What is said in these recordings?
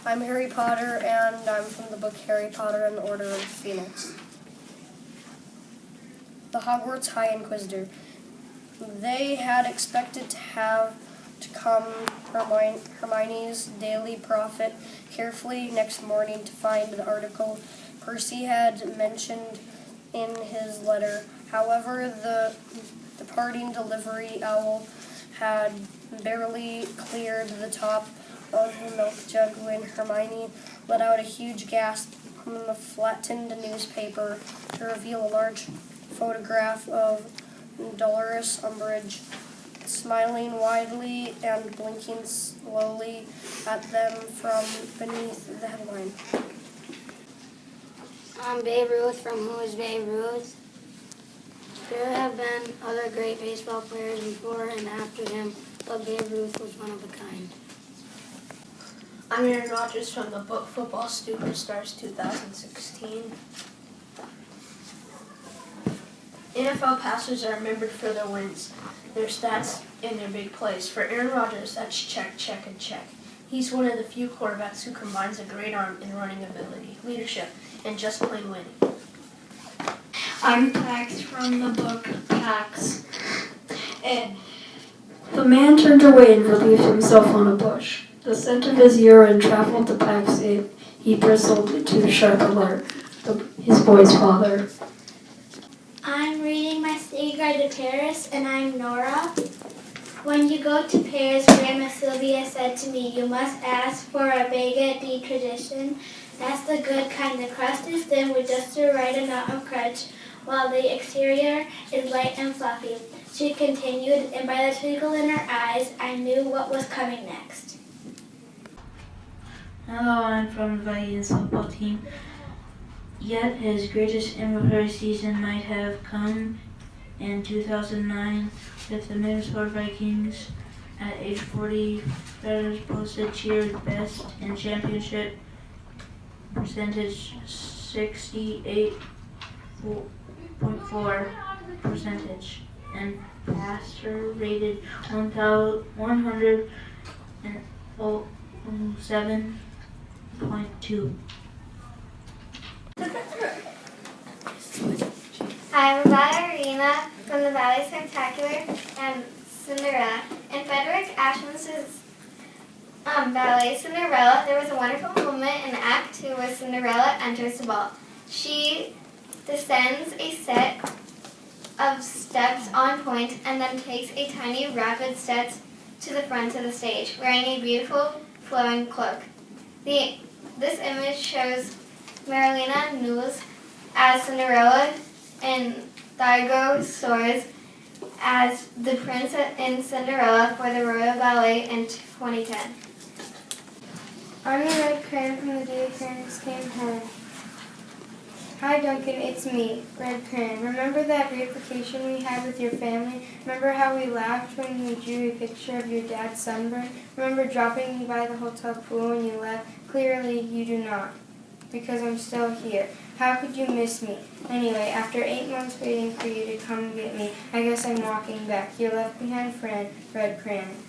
I'm Harry Potter, and I'm from the book Harry Potter and the Order of the Phoenix. The Hogwarts High Inquisitor. They had expected to come Hermione's Daily Prophet carefully next morning to find the article Percy had mentioned in his letter. However, the departing delivery owl had barely cleared the top of the milk jug when Hermione let out a huge gasp from the flattened newspaper to reveal a large photograph of Dolores Umbridge, smiling widely and blinking slowly at them from beneath the headline. I'm Babe Ruth from Who is Babe Ruth? There have been other great baseball players before and after him, but Babe Ruth was one of a kind. I'm Aaron Rodgers from the book Football Superstars 2016. NFL passers are remembered for their wins, their stats, and their big plays. For Aaron Rodgers, that's check, check, and check. He's one of the few quarterbacks who combines a great arm and running ability, leadership, and just plain winning. I'm Pax from the book Pax. And the man turned away and relieved himself on a bush. The scent of his urine traveled to Pax. He bristled to sharp alert. His boy's father. I'm reading my study guide to Paris, and I'm Nora. When you go to Paris, Grandma Sylvia said to me, you must ask for a baguette de tradition. That's the good kind. The crust is thin with just the right amount of crunch, while the exterior is light and fluffy. She continued, and by the twinkle in her eyes, I knew what was coming next. Hello, I'm from the Vikings football team. Yet his greatest MVP season might have come in 2009 with the Minnesota Vikings. At age 40, Feathers posted cheered best in championship percentage 68.4 percentage and passer rated 107.2. I'm Ballerina from the Ballet Spectacular and Cinderella. In Frederick Ashman's ballet Cinderella, there was a wonderful moment in Act 2 where Cinderella enters the ball. She descends a set of steps on point and then takes a tiny rapid step to the front of the stage, wearing a beautiful flowing cloak. This image shows Marilena Knowles as Cinderella and Thiago Soares as the prince in Cinderella for the Royal Ballet in 2010. I'm the Red Crayon from the Day Crayons Came Home. Hi Duncan, it's me, Red Crayon. Remember that reapplication we had with your family? Remember how we laughed when we drew a picture of your dad's sunburn? Remember dropping me by the hotel pool when you left? Clearly you do not, because I'm still here. How could you miss me? Anyway, after 8 months waiting for you to come get me, I guess I'm walking back. Your left behind friend, Red Crayon.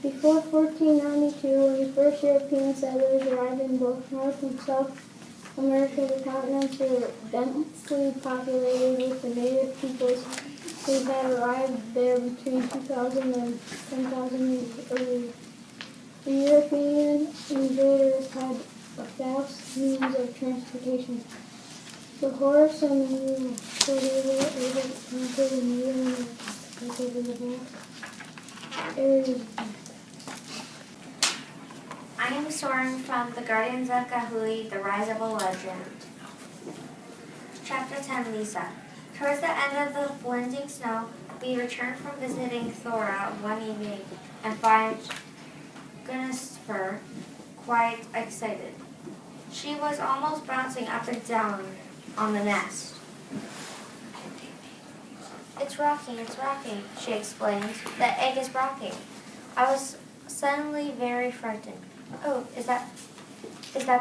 Before 1492, when the first European settlers arrived in both North and South America, the continents were densely populated with the native peoples who had arrived there between 2,000 and 10,000 years earlier. The European invaders had vast means of transportation. The horse and the mule, so they were able to conquer the mule and take over the vast areas. I am Soren from The Guardians of Gahuli, The Rise of a Legend. Chapter 10, Lisa. Towards the end of the blending snow, we returned from visiting Thora one evening and find Guinevere quite excited. She was almost bouncing up and down on the nest. It's rocking, she explained. The egg is rocking. I was suddenly very frightened. Oh, is that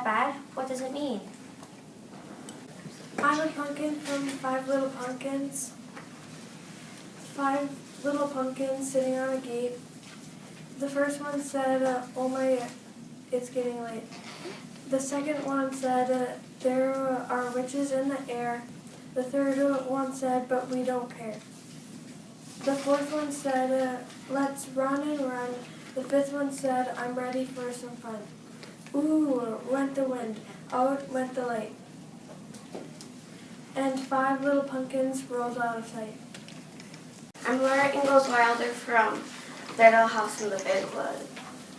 bad? What does it mean? I'm a pumpkin from 5 Little Pumpkins. 5 little pumpkins sitting on a gate. The first one said, oh my, it's getting late. The second one said, there are witches in the air. The third one said, but we don't care. The fourth one said, let's run and run. The fifth one said, I'm ready for some fun. Ooh, went the wind, out went the light. And 5 little pumpkins rolled out of sight. I'm Laura Ingalls Wilder from Little House in the Big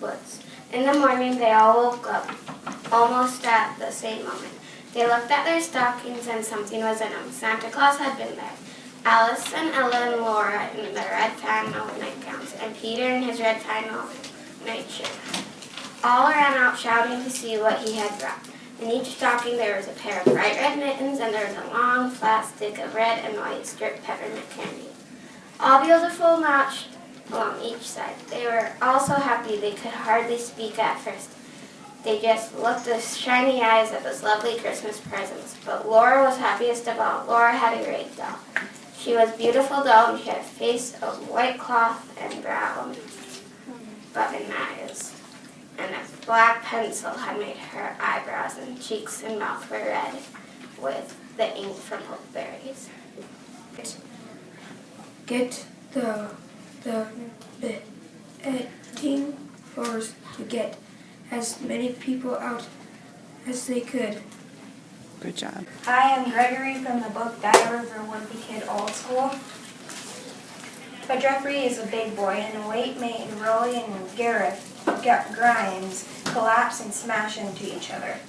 Woods. In the morning, they all woke up, almost at the same moment. They looked at their stockings and something was in them. Santa Claus had been there. Alice and Ella and Laura in their red flannel nightgowns, and Peter in his red flannel nightshirt. All ran out shouting to see what he had brought. In each stocking there was a pair of bright red mittens, and there was a long flat stick of red and white stripped peppermint candy. All beautiful matched along each side. They were all so happy they could hardly speak at first. They just looked with shiny eyes at those lovely Christmas presents. But Laura was happiest of all. Laura had a great doll. She was a beautiful doll, and she had a face of white cloth and brown button eyes. And a black pencil had made her eyebrows and cheeks and mouth were red with the ink from huckleberries. Get the team force to get as many people out as they could. Good job. Hi, I'm Gregory from the book Diary of a Wimpy Kid Old School. But Jeffrey is a big boy, and the weight made Rolly and Gareth Grimes collapse and smash into each other.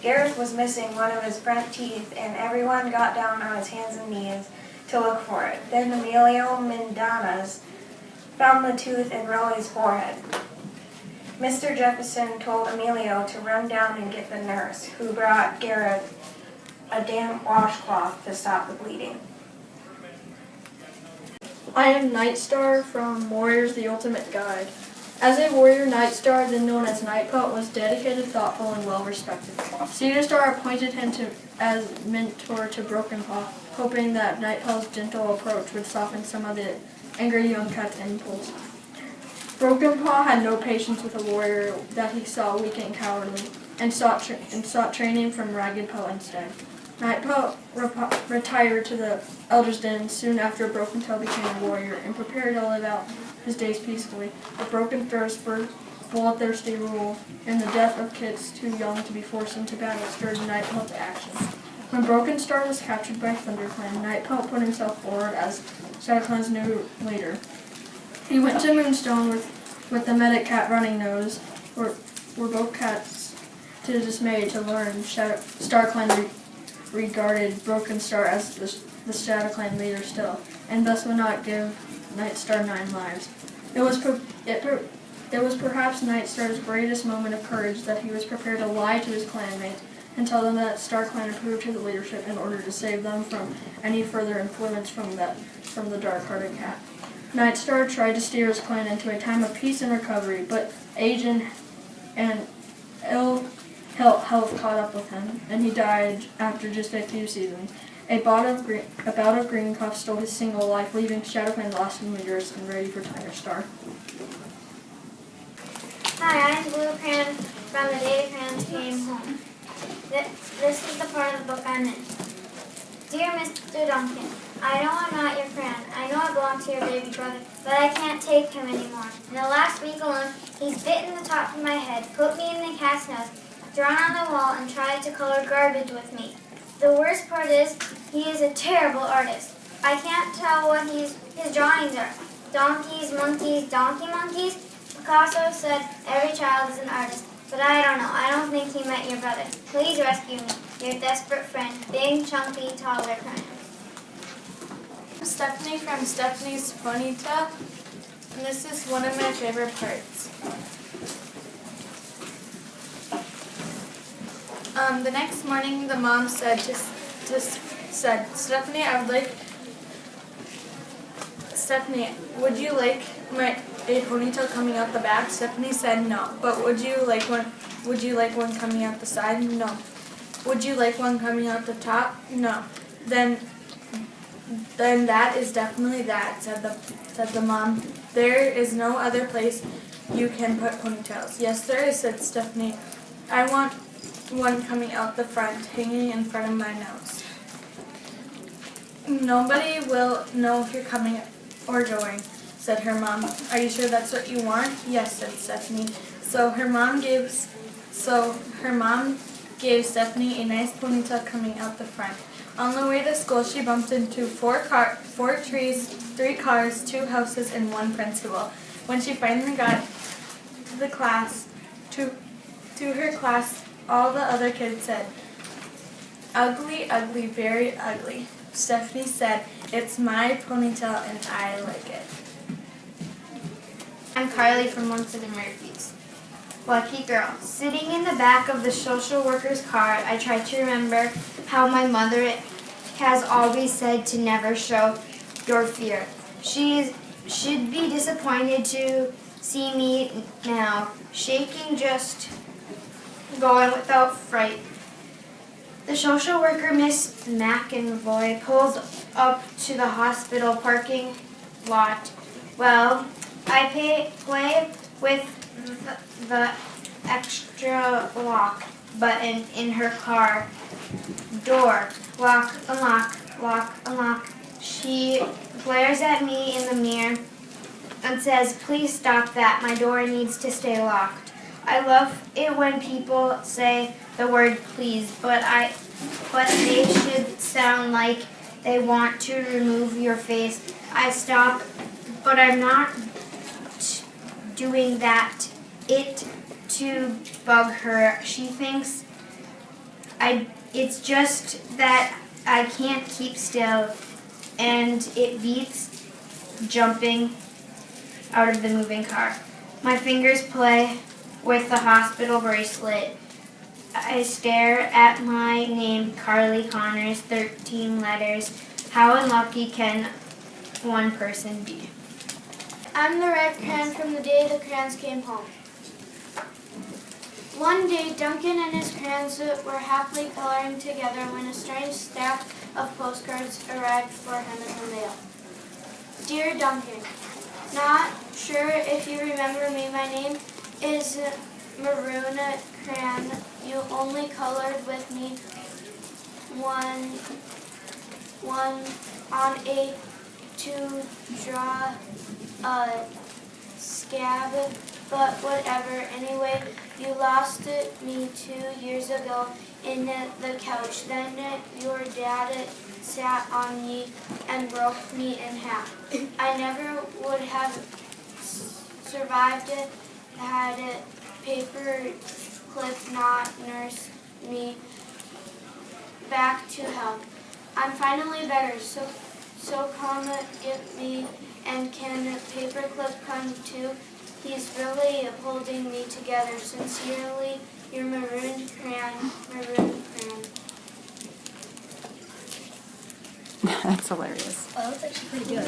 Gareth was missing one of his front teeth, and everyone got down on his hands and knees to look for it. Then Emilio Mendanas found the tooth in Rolly's forehead. Mr. Jefferson told Emilio to run down and get the nurse, who brought Gareth a damp washcloth to stop the bleeding. I am Nightstar from Warriors the Ultimate Guide. As a warrior, Nightstar, then known as Nightpelt, was dedicated, thoughtful, and well-respected. Cedarstar appointed him as mentor to Broken Paw, hoping that Nightpelt's gentle approach would soften some of the angry young cat's impulse. Broken Paw had no patience with a warrior that he saw weak and cowardly, and sought training from Ragged Pelt instead. Nightpelt retired to the Elder's Den soon after Broken Tail became a warrior and prepared to live out his days peacefully. But Broken Thirst, bloodthirsty rule, and the death of kids too young to be forced into battle stirred Nightpelt to action. When Broken Star was captured by ThunderClan, Nightpelt put himself forward as ShadowClan's new leader. He went to Moonstone with the medic cat Running Nose, where both cats too dismayed to learn StarClan regarded Broken Star as the ShadowClan leader still, and thus would not give Nightstar 9 lives. It was perhaps Nightstar's greatest moment of courage that he was prepared to lie to his clanmates and tell them that StarClan approved his leadership in order to save them from any further influence from the dark-hearted cat. Nightstar tried to steer his clan into a time of peace and recovery, but age and ill health caught up with him, and he died after just a few seasons. A bout of green cough stole his single life, leaving ShadowClan's lasting leaders and ready for Tiger Star. Hi, I'm Blue Cran from The Day the Crayons Came Home. This is the part of the book I'm in. Dear Mr. Duncan, I know I'm not your friend. I know I belong to your baby brother, but I can't take him anymore. In the last week alone, he's bitten the top of my head, put me in the cat's nose, drawn on the wall, and tried to color garbage with me. The worst part is, he is a terrible artist. I can't tell what his drawings are. Donkeys, monkeys, donkey monkeys? Picasso said every child is an artist, but I don't know. I don't think he met your brother. Please rescue me. Your desperate friend, big, chunky, taller crayon. I'm Stephanie from Stephanie's Ponytail, and this is one of my favorite parts. The next morning, the mom said, Stephanie, Stephanie, would you like a ponytail coming out the back? Stephanie said no. But would you like one coming out the side? No. Would you like one coming out the top? No. Then Then that is definitely that, said the mom. There is no other place you can put ponytails. Yes, there is, said Stephanie. I want one coming out the front, hanging in front of my nose. Nobody will know if you're coming or going, said her mom. Are you sure that's what you want? Yes, said Stephanie. So her mom gave Stephanie a nice ponytail coming out the front. On the way to school, she bumped into 4 trees, 3 cars, 2 houses, and 1 principal. When she finally got to her class, all the other kids said, "Ugly, ugly, very ugly." Stephanie said, "It's my ponytail and I like it." I'm Carly from Munson and Murphy's. Lucky girl. Sitting in the back of the social worker's car, I try to remember how my mother has always said to never show your fear. She'd be disappointed to see me now, shaking, just going without fright. The social worker, Miss McEnroy, pulls up to the hospital parking lot. Well, I play with the extra lock button in her car door. Lock, unlock, lock, unlock. She glares at me in the mirror and says, "Please stop that. My door needs to stay locked." I love it when people say the word please, but they should sound like they want to remove your face. I stop, but I'm not doing that. It to bug her. She thinks it's just that I can't keep still, and it beats jumping out of the moving car. My fingers play with the hospital bracelet. I stare at my name, Carly Connors, 13 letters. How unlucky can one person be? I'm the red crayon from the day the crayons came home. One day, Duncan and his crayons were happily coloring together when a strange stack of postcards arrived for him in the mail. Dear Duncan, not sure if you remember me. My name is Maroon Crayon. You only colored with me one on a to draw a scab, but whatever. Anyway, you lost me 2 years ago in the couch. Then your dad sat on me and broke me in half. I never would have survived it had paper clip not nursed me back to health. I'm finally better, so come get me, and can Paperclip come too? He's really holding me together. Sincerely, your Maroon Crayon, Maroon Crayon. That's hilarious. Oh, that's actually pretty good.